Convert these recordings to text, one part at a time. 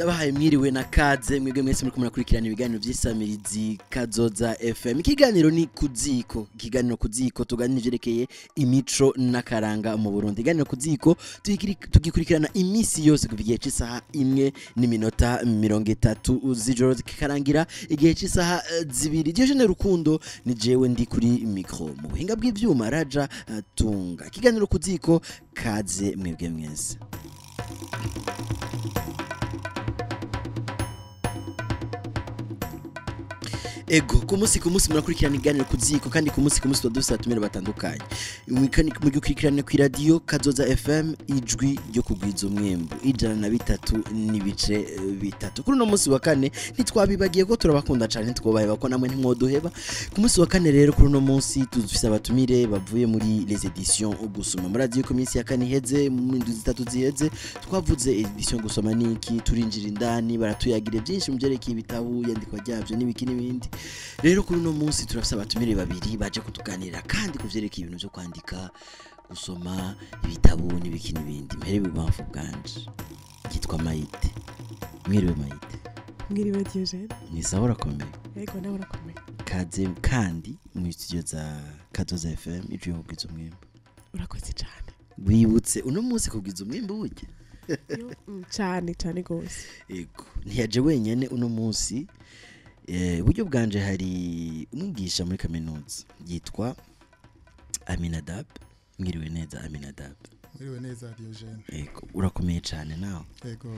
ndabahaye mwiriwe na kaze mwebwe mwese muri kumurakurikirana ibiganiro by'isamirizi Kazoza FM. Ikiganiro ni KU.ZÍKO, ikiganiro KU.ZÍKO tuganira ivyerekeye imico n'akaranga mu Burundi. Ikiganiro KU.ZÍKO tugikurikirana iminsi yose kuva igihe cy'isaha 1:30 z'ijoro kikarangira igihe cy'isaha 2. Diogene Rukundo ni jewe ndi kuri micro, mu buhinga bw'ivyuma Raja Tunga. Ikiganiro KU.ZÍKO, kaze mwebwe mwese. Ego ku munsi murakurikirana iganiro KU.ZÍKO, kandi ku munsi tudufisa tumere batandukanye. Mugikurikirana ku radio Kazoza FM, ijwi ryo kugwiza umwembu 103.3. Kuri no munsi wa kane ntitwabibagiye ko turabakunda cyane, twobaheba ko namwe ntimwoduheba. Ku munsi wa kane rero kuri no munsi tuzufisa abatumire bavuye muri les éditions gusoma muri radio ko minsi ya kane iheze mu ndwi 3 ziheze twavuze édition gusoma niki, turinjira indani baratuyagire byinshi mu byerekeye ibitabu yandikwa ryavyo n'ibiki n'ibindi. Rero kuri no munsi turafisa abatumire babiri baje kutuganira kandi kuvyerekeye ibintu byo kwandika, gusoma ibitabu n'ibiki n'ibindi. Mperewe bamfu bwanje yitwa Maité. Mwiriwe Maité. Mwiriwe Diogene. Ni sawa urakomeye? Yego nawe urakomeye. Kaze kandi mu studio za Kazoza FM ijwi kugwiza umwembu. Urakoze cyane. Wibutse uno munsi kugwiza umwembu burya? cyane gose. Yego ntiyaje wenyene uno munsi. Buryo bwanje hari umwigisha muri kaminuza yitwa Aminadab. Mwiriwe neza Aminadab. Mwiriwe neza Diogene. Yego urakomeye cyane nawe. Yego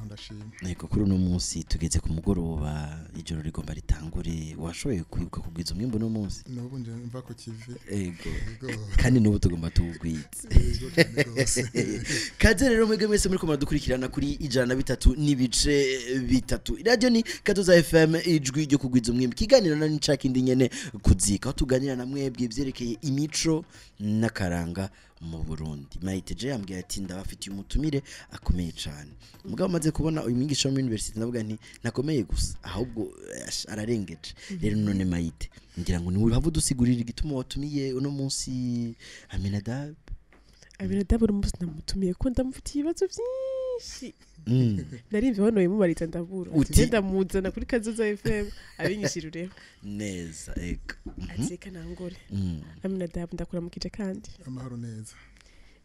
ndashimye. Yego kuri uno munsi tugeze ku mugoroba, ijoro rigomba ritangure. Washoboye kwibuka kugwiza umwimbo no munsi? N'ubu nje mva ko kivi. Yego kandi n'ubu tugomba tuwugwiza. Yego cyane gose. Kaze rero mwebwe mwese muri kumara dukurikirana kuri 103.3. Radio ni Kazoza FM, ijwi ryo kugwiza umwimbo. Kiganiro na nicakindi nyene KU.ZÍKO, tuganira na mwebwe ivyerekeye imico n'akaranga mu Burundi. Maité je yambwiye ati ndabafitiye umutumire akomeye cyane. Mugabo maze kubona uyu mwigisha mu university ndavuga nti nakomeye gusa, ahubwo ararengeje. Rero none Maité ngira ngo ni wihavu dusigurira igituma watumiye uno munsi Aminadab. Aminadab uri umunsi namutumiye ko ndamufitiye ibibazo byinshi. Narimve hano yimubariza ndabura. Ugenda muzana kuri Kazoza FM abinyishirure neza. Ego azeka nangore. Aminadab ndakuramukije kandi amahoro neza.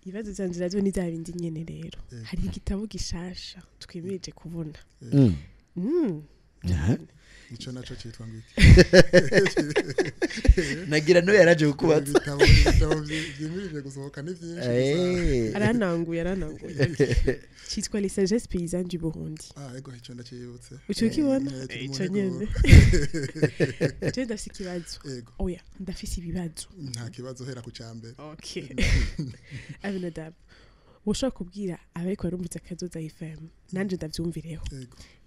Ibibazo byanje radio ni zabindi nyene rero. Hari igitabo gishasha twimirije kubona. Ico naco cyitwa ngwiki. Nagira no yaraje kukubaza. Ibitabo byimirije gusohoka ni byinshi. Arananguye. Cyitwa les sagesses paysannes du Burundi. Ego ico ndakiyibutse. Uco kibona? Ico nyene. Je ndafise ikibazo. Oya, ndafise ibibazo. Nta kibazo hera ku cambere. Okay. Aminadab. Woshaka kubwira abariko barumvise Kazoza FM nanje ndavyumvireho.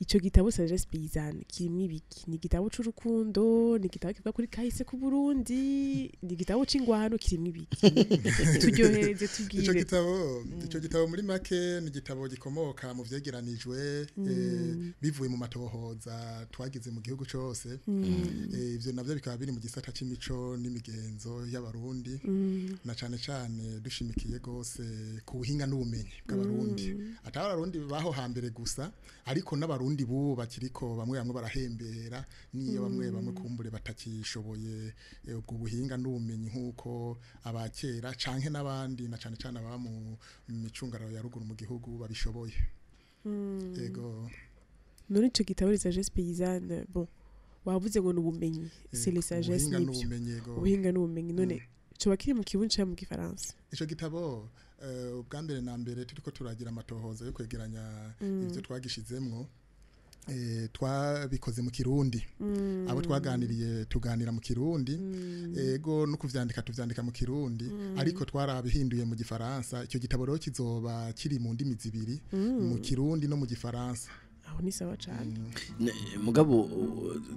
Ico gitabo sagesses paysannes kirimo ibiki? Ni gitabo c'urukundo, ni gitabo kivuga kuri kahise ku Burundi, ni gitabo c'ingwano kirimo ibiki? Turyohereze tubwire. Ico gitabo muri make ni gitabo gikomoka mu vyegeranijwe bivuye mu matohoza twagize mu gihugu cyose. Ivyo navyo bikaba biri mu gisata c'imico n'imigenzo y'abarundi, na cane dushimikiye gose ku buhinga n'ubumenyi bw'abarundi. Atari abarundi baho hambere gusa, ariko n'abarundi bo bakiriko bamwe barahembera, niyo bamwe kumbure batakishoboye ubwo buhinga n'ubumenyi nkuko abakera canke n'abandi na cane aba mu micungararo ya ruguru mu gihugu babishoboye. Ego none ico gitabo les sagesses paysannes, bon wavuze ngo n'ubumenyi, c'est les sagesses ubuhinga n'ubumenyi. None cyo bakiri mu kirundi cyangwa mu gifaransa? Ico gitabo ubwa mbere na mbere turiko turagira amatohoza yo kwegeranya ivyo twagishizemwo, twabikoze mu Kirundi. Abo twaganiriye tuganira mu Kirundi, ego no tuvyandika mu Kirundi, ariko twarabihinduye mu Gifaransa. Icyo gitabo rero kizoba kiri mu ndimi zibiri, mu Kirundi no mu Gifaransa. Aho ni sawa cyane. Mugabo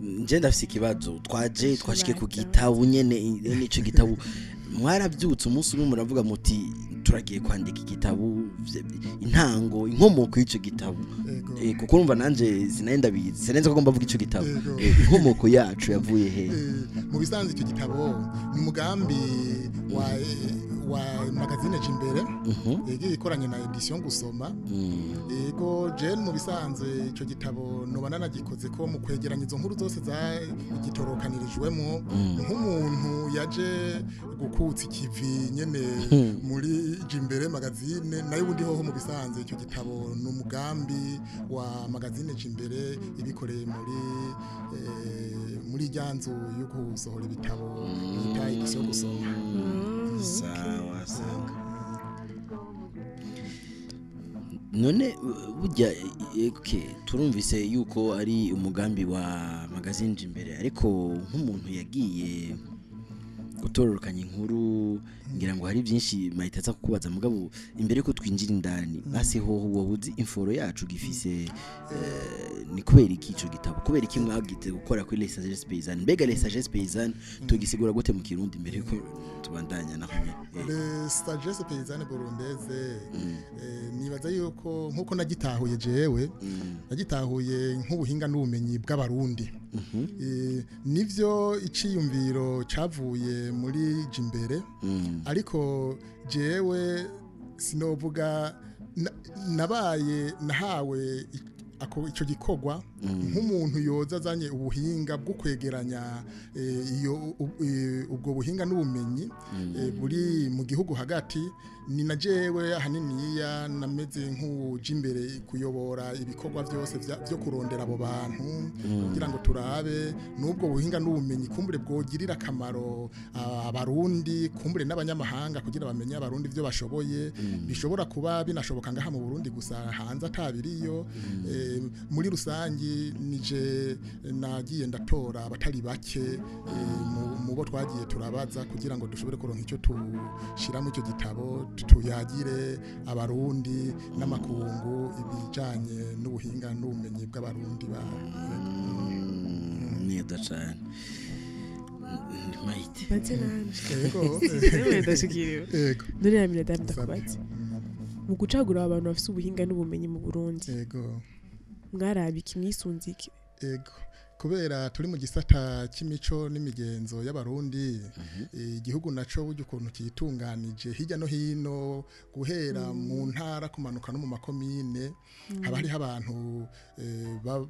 nje ndafise ikibazo, twashike ku gitabo nyene. Nico gitabo mwarabyutse umunsi umwe muravuga muti turagiye kwandika igitabo, intango inkomoko y'ico gitabo. Kuko urumva nanje sinenda bizi, senenze ko mbavuga ico gitabo. Inkomoko yacu yavuye he? Mu bisanzwe icyo gitabo ni umugambi wa magazine Jimbere yego ikoranye na edition gusoma yego je mu bisanzwe ico gitabo noba nanagikoze ko mu kwegeranya izo nkuru zose za gitorokanirijwemo nk'umuntu yaje gukutsa ikivi nyene muri Jimbere magazine nayo ubundi hoho mu bisanzwe ico gitabo n'umugambi wa magazine Jimbere ibikoreye muri ryanzu yo gusohora ibitabo bita edition gusoma. Sawa. None burya turumvise yuko ari umugambi wa magazine Jimbere ariko nk'umuntu yagiye gutororokanya inkuru ngira ngo hari byinshi Maité aza kukubaza mugabo imbere ko twinjira indani basi ho wobuzi inforo yacu gifise ni kubera iki ico gitabo kubera iki mwagite gukora kuri les sages paysannes mbega les sages paysannes tugisigura gute mu Kirundi imbere ko tubandanya naho les sages paysannes burundaises nibaza yuko nkuko nagitahuye jewe nagitahuye nk'ubuhinga n'ubumenyi bw'abarundi nivyo iciyumviro cavuye muri Jimbere ariko jewe sinovuga nahawe ico gikorwa nk'umuntu yoza azanye ubuhinga bwo kwegeranya ubwo buhinga n'ubumenyi buri mu gihugu hagati ni na jewe ahaniniya nameze nk'uje imbere kuyobora ibikorwa byose byo kurondera abo bantu kugira ngo turabe n'ubwo buhinga n'ubumenyi kumbure bwogirira akamaro abarundi kumbure n'abanyamahanga kugira bamenye abarundi byo bashoboye bishobora kuba binashoboka ngaha mu Burundi gusa hanze atabiriyo muri rusangi nije nagiye ndatora abatari bake mu bo twagiye turabaza kugira ngo dushobore kuronka icyo tushiramo icyo gitabo tuyagire abarundi n'amakungu ibijanye n'ubuhinga n'ubumenyi bw'abarundi ba neza cyane Maité yego ndashikiriwe none Aminadab ndakubaza mu gucagura abantu bafite ubuhinga n'ubumenyi mu Burundi yego mwarabika imyisunzike yego kubera turi mu gisata cy'imico n'imigenzo y'abarundi igihugu naco buryo ukuntu kitunganije hirya no hino guhera mu ntara kumanuka no mu makomine haba hariho abantu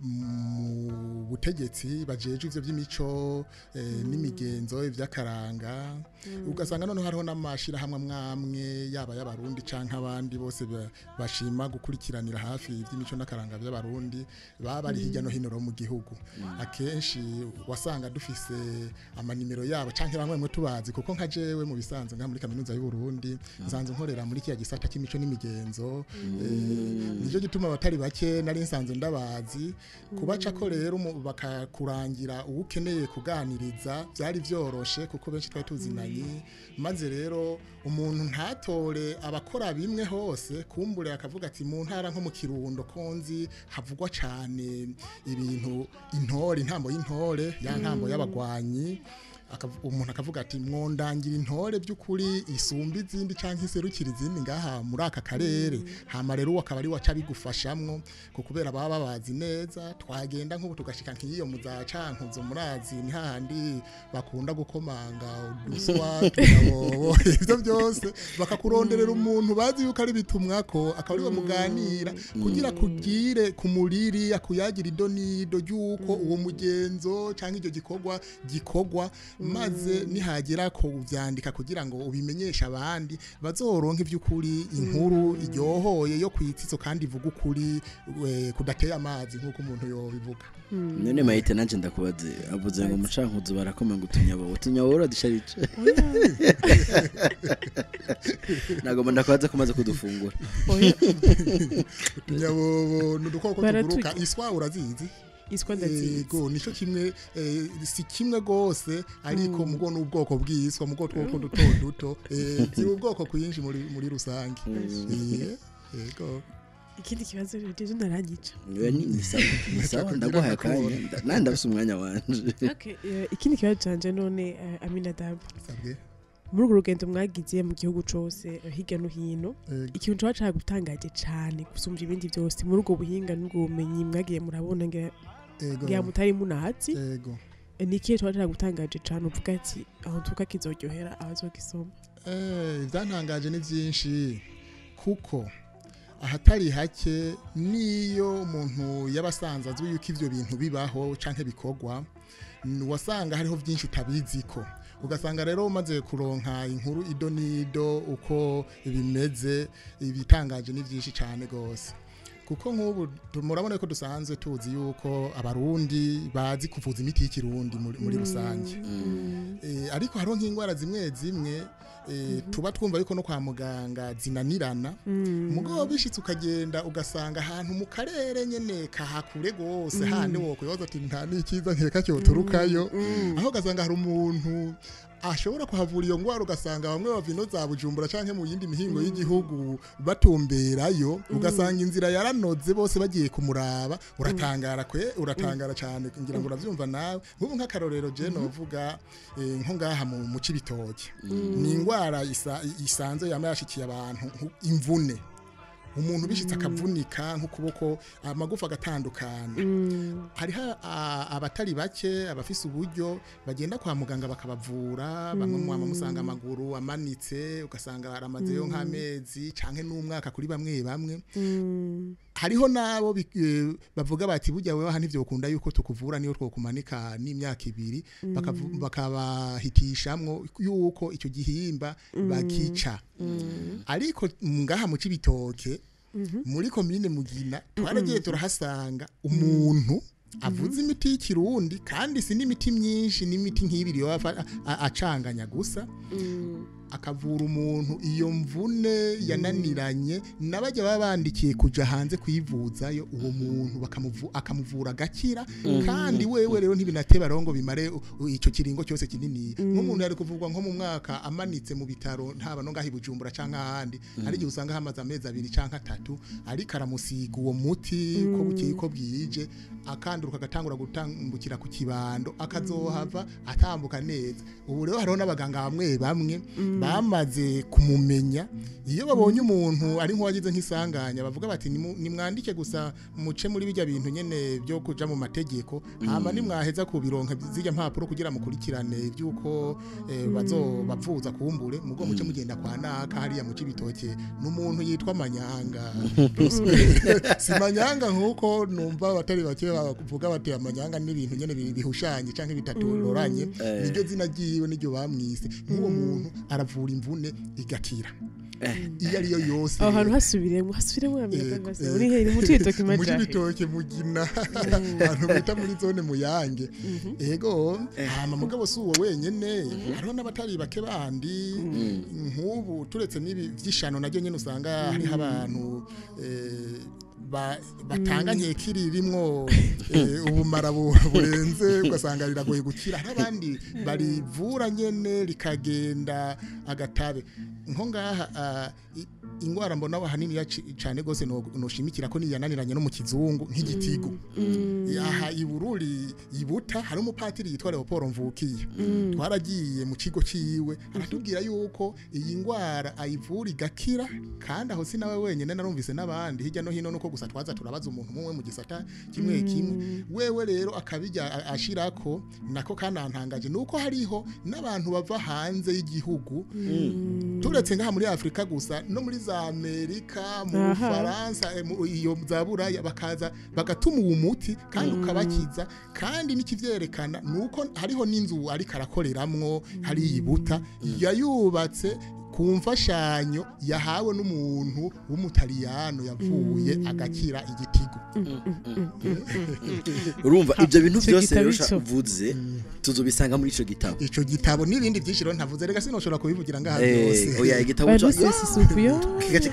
mu butegetsi bajeje ivyo by'imico n'imigenzo ivy'akaranga ugasanga none hariho n'amashira hamwe mwamwe yaba y'abarundi canke abandi bose bashima gukurikiranira hafi ivy'imico n'akaranga by'abarundi baba bari hirya no hino mu gihugu akenshi wasanga dufise amanimero yabo canke bamwe mwe tubazi kuko nka jewe mu bisanzwe nga muri kaminuza y'u Burundi nsanzwe nkorera muri kiya gisata cy'imico n'imigenzo nijo gituma abatari bake nari nsanzwe ndabazi kubaca ko rero bakakurangira ukeneye kuganiriza byari byoroshe kuko benshi twari tuzinanye maze rero umuntu ntatore abakora bimwe hose kumbure akavuga ati mu ntara nko mu Kirundo konzi havugwa cyane ibintu intambo y'intore ya ntambo y'abagwanyi umuntu akavuga ati mwondangira intore by'ukuri isumba izindi canke iserukira izindi ngaha muri aka karere hama rero wakaba ari waca bigufashamwo kubera baba babazi neza twagenda nk'ubu tugashika nk'iyo muzacankuzo murazi ni hahandi bakunda gukomanga uduswa tunabobo ivyo byose bakakuronderera umuntu bazi yuko ari bitumwako akaba ari muganira kugira kugire kumuriri akuyagira idonido ryuko uwo mugenzo canke iryo gikorwa maze nihagira ko uvyandika kugira ngo ubimenyesha abandi bazoronka ivy'ukuri inkuru iryohoye yo kwitsitso kandi ivuga ukuri kudateye amazi nk'uko umuntu yobivuga none Maité nanje ndakubaze avuze ngo mucankuzo barakoma ngo utunyabo uradisharice nagomba ndakubaza kumaze kudufungura utunyabo n'udukoko tuguruka iswa urazizi iswa ndazigo nico kimwe si kimwe gose ariko mugo n'ubwoko bw'iswa mugo twoko duto ziri ubwoko kwinshi muri rusange yego ikindi kibazo rero narangica ni sawa ndaguhaye akanya nanda bise umwanya wanje ikindi kibazo canje none Aminadab muri urwo rugendo mwagize mu gihugu cose hirya no hino ikintu cyaca gutangaje cyane gusumvya ibindi byose muri urwo buhinga n'ubwo bumenyi mwagiye murabona ngira mutari munahatsi nikiye cyaca gutangaje cyane uvuga ati aho tuka kizoryohera abazogisoma Ibyantangaje ni byinshi kuko ahatari hake niyo umuntu yabasanze azwi yuko ivyo bintu bibaho canke bikogwa wasanga hariho byinshi utabiziko ugasanga rero umaze kuronka inkuru ido nido uko bimeze ibitangaje ni byinshi cyane gose kuko nk'ubu murabona ko dusanzwe tuzi yuko abarundi bazi kuvuza imiti y'ikirundi muri rusange ariko hariho nk'indwara zimwe zimwe tuba twumva yuko no kwa muganga zinanirana mugabo bishitse ukagenda ugasanga ahantu mu karere nyene kahakure gose hane woko yoza ati nta nikiza nkeka cyo turukayo aho ugasanga hari umuntu ashobora kuhavura iyo ngwara ugasanga bamwe bavino za Bujumbura canke mu yindi mihingo y'igihugu batumberayo ugasanga inzira yaranoze bose bagiye kumuraba uratangara cyane ngira ngo uravyumva nawe nk'ubu nk'akarorero je novuga nko ngaha mu Cibitoke ni ingwara isanzwe yamayashikiye abantu imvune umuntu bishitse akavunika nk'ukuboko amagufa agatandukana hariho abatari bake abafise uburyo bagenda kwa muganga bakabavura bamwe mu musanga amaguru amanitse ugasanga aramazeyo nk'amezi canke n'umwaka kuri bamwe hariho nabo bavuga bati burya wewe hano ivyo ukunda yuko tukuvura niyo twokumanika n'imyaka 2 bakabahitishamwo yuko icyo gihimba bakica ariko ngaha mu Cibitoke muri komine Mugina twaragiye turahasanga umuntu avuze imiti y'ikirundi kandi si n'imiti myinshi n'imiti nk'ibiri acanganya gusa akavura umuntu iyo mvune yananiranye nabajya babandikiye kuja hanze kuyivuzayo uwo muntu akamuvura gakira kandi wewe rero ntibinateba rongo bimare ico kiringo cyose kinini nk'umuntu yari kuvurwa nko mu mwaka amanitse mu bitaro ntaba no ngahi Bujumbura canka handi ari gihe usanga hamaze amezi 2 canka 3 ari karamusiga uwo muti ko bukeye ko bwije akanduruka gatangura gutambukira ku kibando akazohava atambuka neza ubu rero hariho n'abaganga bamwe bamaze kumumenya iyo babonye umuntu ari nk'uwagize nk'isanganya bavuga bati nimwandike gusa muce muri bijya bintu nyene byo kuja mu mategeko hama nimwaheza kubironka zijya mpapuro kugira mukurikirane ibyuko bavuza kumbure mugo muce mugenda kwa naka hariya mu Cibitoke n'umuntu yitwa Manyanga si Manyanga nkuko numva batari bake bavuga bati Manyanga n'ibintu nyene bihushanye canke bitatororanye niryo zina giwe niryo bamwise nk'uwo muntu aravura imvune igakira iyo ariyo yose aho hantu hasubiremo amaganga uri heri mu Cibitoke majahe mu Cibitoke Mugina abantu bita muri zone Muyange ego hama mugabo si uwo wenyene hariho n'abatari bake bandi nk'ubu turetse n'ibi vyishano naryo nyene usanga hari abantu batanga nkekiri rimwo ubumara burenze ugasanga riragoye gukira n'abandi barivura nyene likagenda agatabe nko ngaha ingwara mbona ahanini cyane gose noshimikira ko niyananiranye no mu kizungu nk'igitigo aha ibururi ibuta hari umupatiri yitwa Leopold Mvukiye twaragiye mu kigo ciwe aratubwira yuko iyi ngwara ayivura igakira kandi aho sinawe wenyene narumvise n'abandi hirya no hino nuko gusa twaza turabaza umuntu umwe mu gisata kimwe wewe rero akabijya ashirako nako kanantangaje nuko hariho n'abantu bava hanze y'igihugu turetse ngaha muri Afrika gusa no muri za Amerika mu Faransa iyo zaburaya bakaza bagatuma uwo muti kandi ukabakiza kandi nikivyerekana nuko hariho n'inzu ari karakoreramwo hari ibuta yayubatse kumfashanyo yahawe n'umuntu w'umutaliyano yavuye agakira igitigo urumva ibyo bintu byose rero uvuze tuzobisanga muri ico gitabo n'ibindi byishiro ntavuze rega sinoshobora kubivugira ngaha byose oya igitabo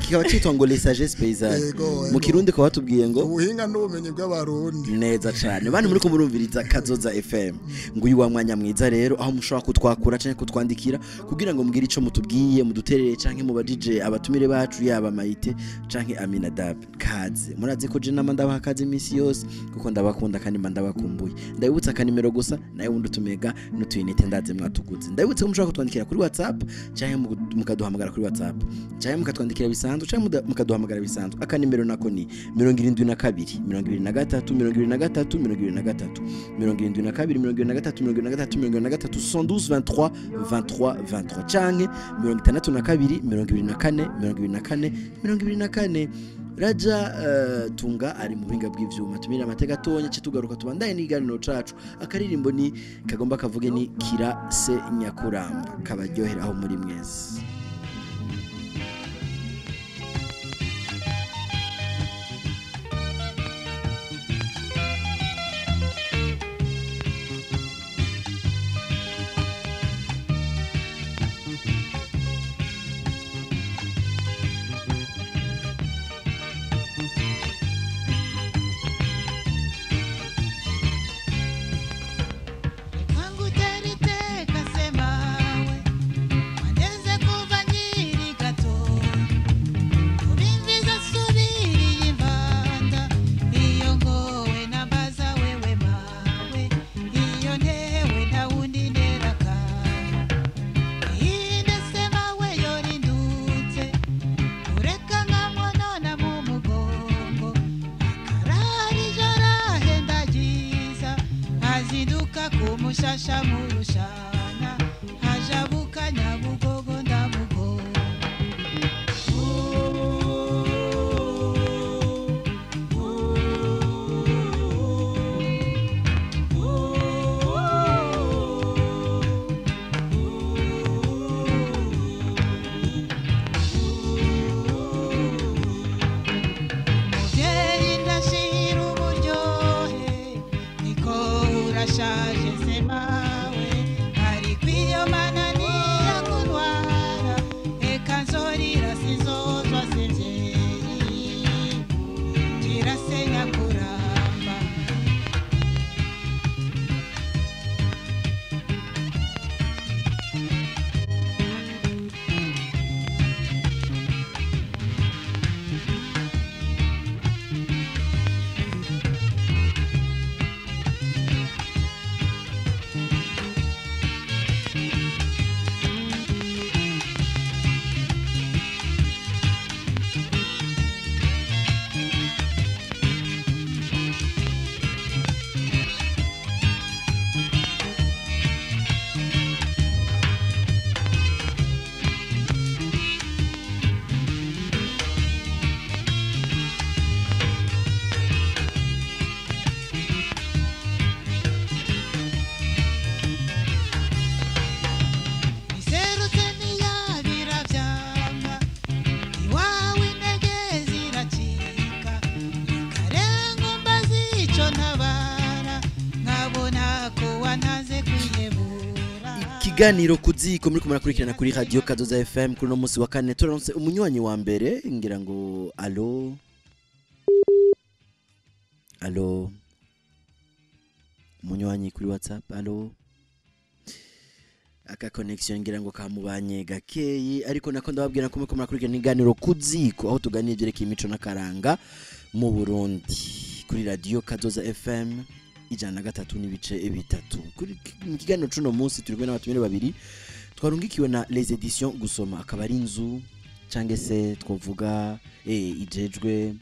kikaba cyitwa ngo les sagesses paysannes mu kirundi ko batubwiye ngo ubuhinga n'ubumenyi bw'abarundi neza cyane bandi muri ko murumviriza Kazoza FM ngo uyu wa mwanya mwiza rero aho mushobora kutwakura canke kutwandikira kugira ngo mbwire ico mutubwiye muduterere canke mu DJ abatumire bacu yaba Maité canke Aminadab kaze murazi ko je namandabaha kaze iminsi yose kuko ndabakunda kandi mandabakumbuye ndabibutsa kanimero gusa nayo wundi tumega n'utuyinite ndaze mwatuguze ndabibutsa ko mushobora kutwandikira kuri WhatsApp canke mukaduhamagara kuri WhatsApp canke mukatwandikira bisanzwe canke mukaduhamagara bisanzwe akanimero nako ni 72 23 23 72 23 23 canke 63 62 24 24 24 Raja Tunga ari mu binga bw'ivyuma tumira amateka tonye citugaruka tubandaye n'iganiro cacu akaririmbo ni kagomba kavuge ni kira se nyakuramba kabaryohera aho muri mwese. Ikiganiro kuziko muri kumurakurikirana kuri radio Kazoza FM kuri no musi wa kane turonse umunywanyi wa mbere ngira ngo allo umunywanyi kuri WhatsApp aka connection ngira ngo kamubanye gakeyi ariko nako ndababwira ko murakurikirana ikiganiro kuziko aho tuganira byerekeye imico nakaranga mu Burundi kuri radio Kazoza FM ijana gatatu n'ibice bitatu kuri mu kiganiro cuno munsi turigwe n'abatumire babiri twarungikiwe na les éditions gusoma akaba ari inzu cange se twovuga ijejwe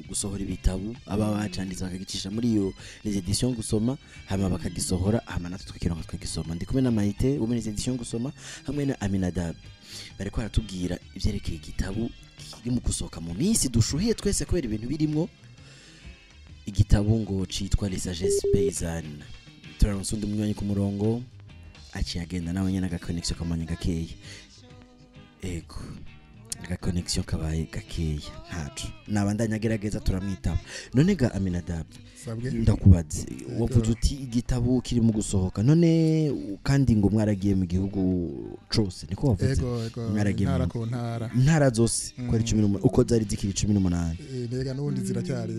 gusohora ibitabu aba bacanditse bakagicisha muri iyo les éditions gusoma hama bakagisohora hama natwe tukironka twagisoma ndi kumwe na Maité wo muri les éditions gusoma hamwe na Aminadab bariko baratubwira ivyerekeye igitabu kiri mu gusohoka mu minsi dushuhiye twese kubera ibintu birimwo igitabu ngo citwa Les Sagesses Paysannes turanse undi munywanyi ku murongo aciye agenda nawe nyene aga connection kamanye gakeya ego aga connection kabaye gakeya ntacu nabandanya gerageza turamwitaba none ga Aminadab ndakubaze wavuze uti igitabu kiri mu gusohoka none kandi ngo mwaragiye mu gihugu cose niko wavuze mwaragiye ntara zose ko ari 18 uko zari zikiri 18 nega nundi ziracyari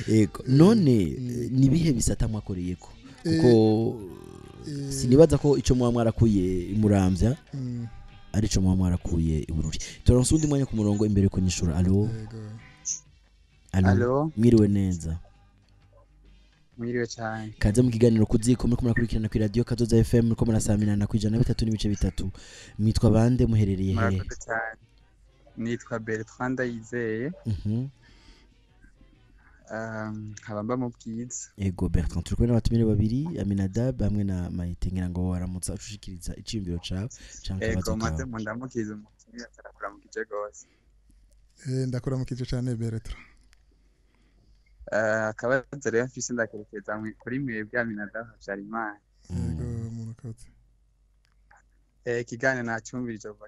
ego none nibihe bisata mwakoreyeko kuko sinibaza ko ico mwarakuye imuramvya ari cyo mwarakuye i Burundi turonse undi mwanya ku murongo imbere ko nyishura Allo mwiriwe neza mwiriwe cyane kaze mu kiganiro kuziko muri kumurakurikirana kuri radio Kazoza FM muri ko murasaminana ku 103.3 mwitwa bande muherereye he nitwa Bertrand Yizeye nkaba mba mu bwiza. Ego Bertrand turi kumwe n'abatumire babiri Aminadab hamwe na Maité ngira ngo waramutsa ushikiriza iciyumviro cawe canke Ego akabazo maze kawe. mundamukiza umutumire atakuramukije gose. ndakuramukije cyane Bertrand. Akabazo rero mfise ndakerekeza kuri mwebwe Aminadab Havyarimana. Yego murakoze. Ikiganiro nacyumvirije kuva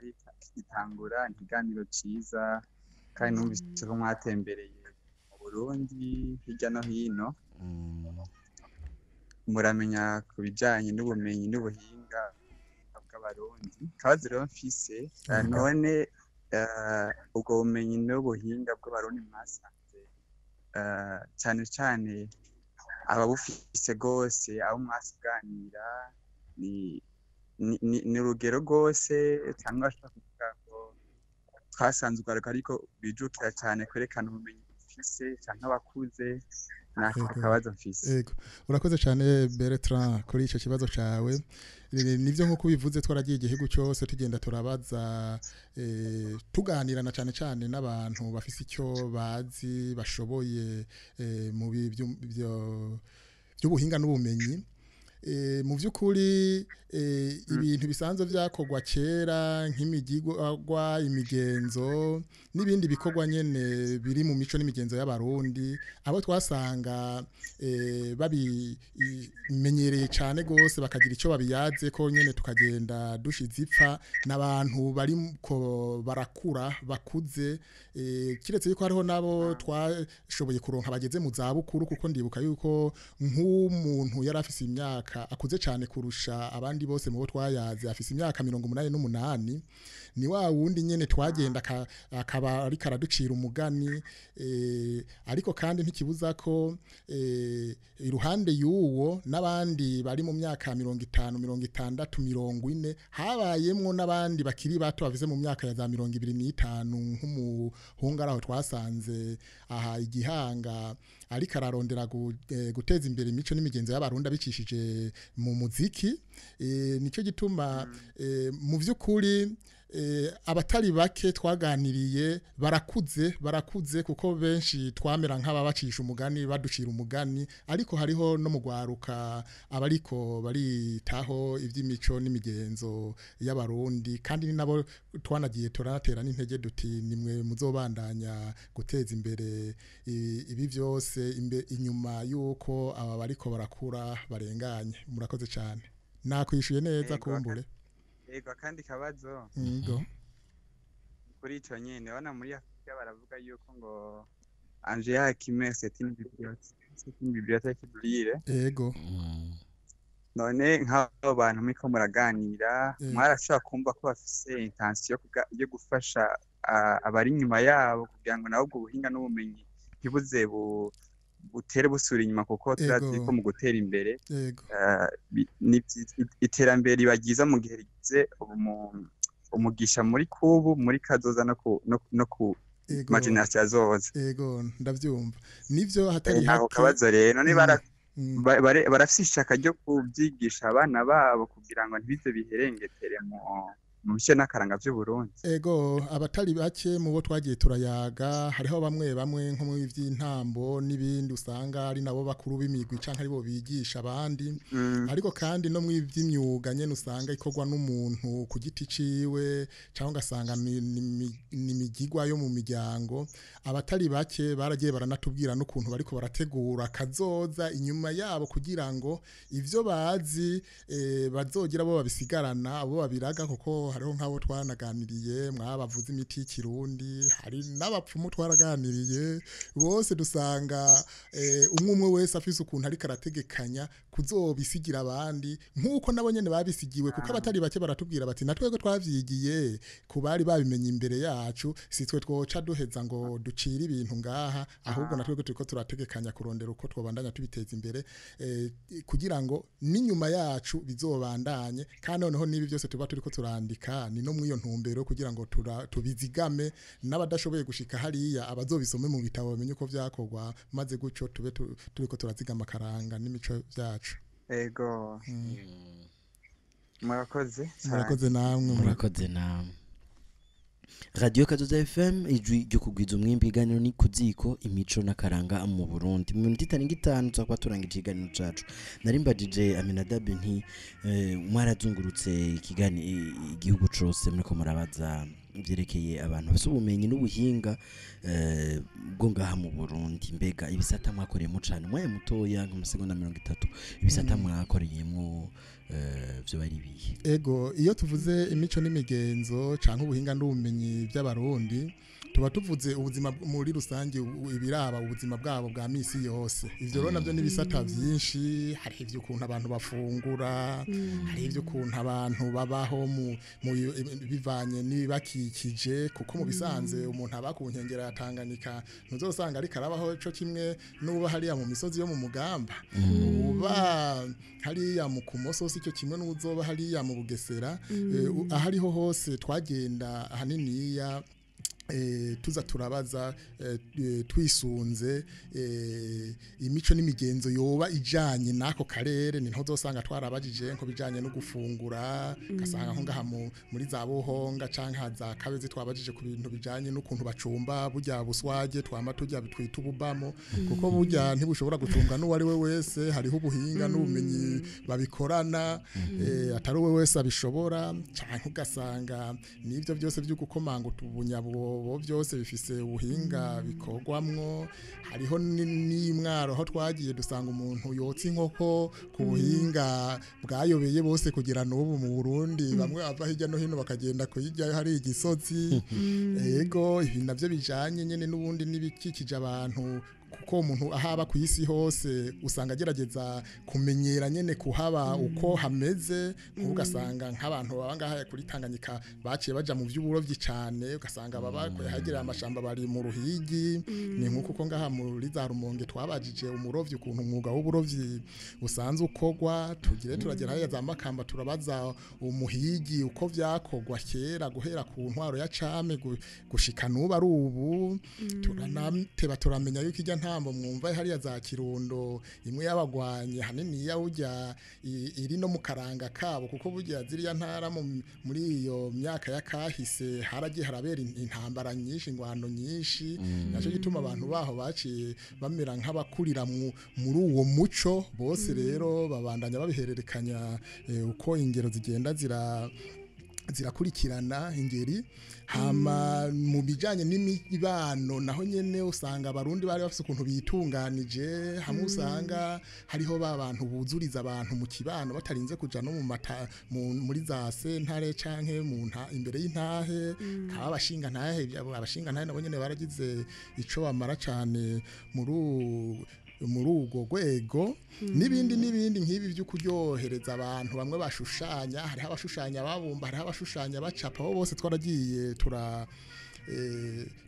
gitangura, ikiganiro ciza kandi numvise ko mwatembereye mu Burundi hirya no hino. Muramenya ku bijanye n'ubumenyi n'ubuhinga bw'abarundi. Akabazo rero mfise none ubwo bumenyi n'ubuhinga bw'abarundi mwasanze cyane cyane ababufise gose abo mwasiganira ni urugero rwose cyangwa ashaka kuvuga ngo twasanze ugaruka ariko bijukira cyane kwerekana ubumenyi bufise cyangwa abakuze nako kabazo mfise. Yego urakoze cyane Bertrand kuri ico kibazo cawe. Nivyo nkuko bivuze twaragiye igihugu cyose tugenda turabaza tuganirana cyane cyane n'abantu bafise icyo bazi bashoboye mu by'ubuhinga n'ubumenyi. Mu by'ukuri ibintu bisanzwe byakorwa kera nk'imigigwa imigenzo n'ibindi bikorwa nyene biri mu mico n'imigenzo y'abarundi abo twasanga babimenyereye cyane gose bakagira icyo babiyaze ko nyene tukagenda dushize ipfa n'abantu bariko barakura bakuze kiretse yuko hariho nabo twashoboye kuronka bageze mu zabukuru kuko ndibuka yuko nk'umuntu yari afise imyaka akuze cyane kurusha abandi bose mu bo twayaze afise imyaka 88 ni wa wundi nyene twagenda akaba ari karaducira umugani ariko kandi ntikibuza ko iruhande y'uwo n'abandi bari mu myaka 50 60 40 habayemwo n'abandi bakiri bato bavize mu myaka ya za 25 nk'umuhungara aho twasanze aha igihanga ariko ararondera guteza imbere imico n'imigenzo y'abarundi abicishije mu muziki. Nicyo gituma mu by'ukuri abatari bake twaganiriye barakuze kuko benshi twamera nk'ababacisha umugani baducira umugani ariko hariho no mugwaruka abariko baritaho iby'imico n'imigenzo y'abarundi kandi nabo twanagiye turatera n'intege duti nimwe muzobandanya guteza imbere ibi byose inyuma yuko aba bariko barakura barenganye. Murakoze cyane nakwishuye neza kumbure. Ego kandi kabazo kuri ico nyene wana muri Afrika baravuga yuko ngo Angela Kimer c'est une bibliothèque libre. Ego none nk'abo bantu miko muraganira mwarashaka kumva ko bafise intention yo gufasha abari nyuma yabo kugira ngo nabo ubwo buhinga n'ubumenyi ntibuze butere busura inyuma kuko turazi ko mu gutera imbere iterambere ribagiza mu gihe rigize umugisha muri kubu muri kazoza no ku imagination azoza. Ego ndavyumva nivyo hatari hako kabazo rero none barafise ishaka ryo kubyigisha abana babo kugira ngo ntibize biherengetere mu bice n'akaranga by'Uburundi. Ego abatari bake mu bo twagiye turayaga hariho bamwe nko mu by'intambo n'ibindi usanga ari nabo bakuru b'imigwi canke ari bo bigisha abandi ariko kandi no mu by'imyuga nyene usanga ikorwa n'umuntu ku giti ciwe cyangwa ugasanga ni imigigwa yo mu miryango. Abatari bake baragiye baranatubwira n'ukuntu bariko barategura kazoza inyuma yabo kugira ngo ivyo bazi bazogira bo babisigarana abo babiraga kuko hariho nk'abo twanaganiriye mwabavuze imiti y'ikirundi hari n'abapfumu twaraganiriye bose dusanga umwe wese afise ukuntu ariko arategekanya kuzobisigira abandi nk'uko nabo nyene babisigiwe kuko abatari bake baratubwira bati natwego twavyigiye ku bari babimenye imbere yacu sitwe twoca duheza ngo ducire ibintu ngaha ahubwo natwego turiko turategekanya kurondera uko twobandanya tubiteza imbere kugira ngo n'inyuma yacu bizobandanye kandi noneho nibi byose tuba turiko turandika ni no mwiyo ntumbero kugira ngo tubizigame n'abadashoboye gushika hariya abazobisome mu bitabo bamenye uko vyakorwa maze gucyo tube turiko turazigama karanga n'imico byacu. Ego murakoze namwe murakoze namwe. Radio Kazoza FM ijwi ryo kugwiza umwimbi iganiro ni KU.ZÍKO imico nakaranga mu Burundi mu minota itarenga 5 twakwa turangije iganiro cacu narimbajije Aminadab nti mwarazungurutse igihugu cose muriko murabaza byerekeye abantu bafite ubumenyi n'ubuhinga bwo ngaha mu Burundi mbega ibisata mwakoreyemo cyane mwaye mutoya nk'amasegonda 30 ibisata mwakoreyemo byo bari bihe ego iyo tuvuze imico n'imigenzo canke ubuhinga n'ubumenyi by'abarundi tuba tuvuze ubuzima muri rusange ibiraba ubuzima bwabo bwa misi yose ivyo rero navyo nibisata byinshi hari ivyo kuntu abantu bafungura hari ivyo kuntu abantu babaho mu bivanye n'ibakikije kuko mu bisanze umuntu aba ku nkengera ya Tanganyika ntuzosanga ari karabaho cyo kimwe n'uba hariya mu misozi yo mu mugamba uba hariya mu kumoso cyo kimwe n'uzoba hariya mu Bugesera ahariho hose twagenda haniniya tuza turabaza twisunze imico n'imigenzo yoba ijanye nako karere ni ntozosanga twarabajije nko bijanye no gufungura gasanga nko ngaha muri za Buhonga canke za Kabezi twabajije ku bintu bijanye n'ukuntu bacumba burya buswaje twama tujya bitwita ububamo kuko burya ntibushobora gucumbwa n'uwari we wese hariho ubuhinga n'ubumenyi babikorana atari we wese abishobora canke ugasanga nivyo byose byo gukomanga utubunyabo byose bifise ubuhinga bikorwamwo hariho n'imwaro aho twagiye dusanga umuntu yotsa inkoko ku buhinga bwayobeye bose kugira n'ubu mu Burundi bamwe ava hirya no hino bakagenda kuyijya hari igisozi yego ibi navyo bijanye nyene n'ubundi n'ibikikije abantu kuko umuntu ahaba ku isi hose usanga agerageza kumenyera nyene kuhaba uko hameze ugasanga nk'abantu babangaha kuri Tanganyika baciye baja mu by'uburovyi cyane ugasanga baba hagira amashamba bari mu ruhigi ni nkuko uko ngaha muri za Rumonge twabajije umurovyi ukuntu umwuga w'uburovyi usanzwe ukogwa tugire turagera haya za Makamba turabaza umuhigi uko vyakogwa kera guhera ku ntwaro ya Came gushika nuba ari ubu turanateba turamenya yuko ijya ntambo mwumva hariya za Kirundo imwe y'abagwanye hanini ya ujya iri no mu karanga kabo kuko burya ziriya ntara muri iyo myaka ya kahise haragiye harabera intambara nyinshi ingwano nyinshi naco gituma abantu baho baciye bamera nk'abakurira muri uwo muco bose rero babandanya babihererekanya uko ingero zigenda zirakurikirana ingeri hama mu bijanye n'imibano naho nyene usanga abarundi bari bafise ukuntu bitunganije hamwe usanga hariho babantu buzuriza abantu mu kibano batarinze kuja no muri za sentare canke imbere y'intahe kaba abashinga ntahe nabo nyene baragize ico bamara cane muri ubwo rwego n'ibindi nk'ibi byo kuryohereza abantu bamwe bashushanya hariho abashushanya babumba hariho abashushanya bacapa bo bose twaragiye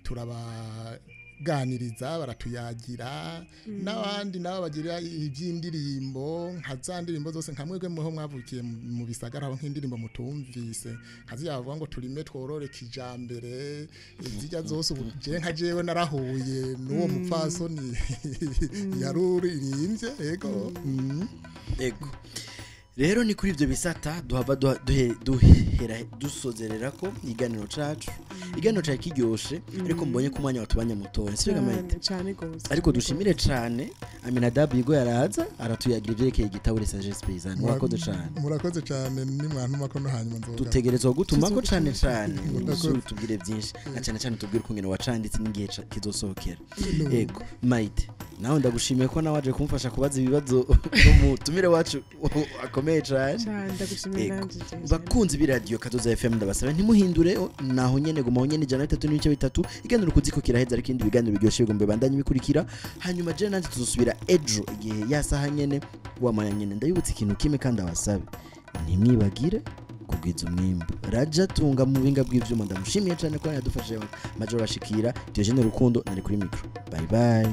turabaganiriza baratuyagira n'abandi nabo bagira iby'indirimbo nka za ndirimbo zose nka mwebwe muho mwavukiye mu bisagara aho nk'indirimbo mutumvise kazi yavuga ngo turime tworore kijambere zijya zose ubuje nka jewe narahuye n'uwo mupfasoni yaruri irimbye ego rero ni kuri ivyo bisata duhava duhera dusozerera ko iganiro cacu kiryoshe ariko mbonye ku mwanya watubanya mutoya sibega Maité cyane gose ariko dushimire cyane Aminadab yigo yaraza aratuyagira ivyerekeye igitabo Sagesse Paysanne murakoze cyane ni mwantuma ko no hanyuma nzoga dutegerezwa gutuma ko cyane tubwire byinshi cyane tubwire kungene wacanditse n'ingihe kizosohokera yego Maité nawe ndagushimiye ko nawaje kumfasha kubaza ibibazo n'umutumire wacu akomeye cyane ndagushimiye nanje bakunzi bi radio Kazoza FM ndabasaba ntimuhindure naho nyene gumaho nyene 3:3 iganiro KU.ZÍKO kiraheza ariko indi biganiro biryoshe bigombe bandanye bikurikira hanyuma je nanje tuzosubira ejo igihe yasaha nyene wamanya nyene ndayibutse ikintu kimwe kandi abasabe ntimwibagire kugwiza umwimbo raja tunga mu binga bw'ivyuma ndamushimiye cyane ko yadufashije majoro ashikira Diogene Rukundo nari kuri micro bye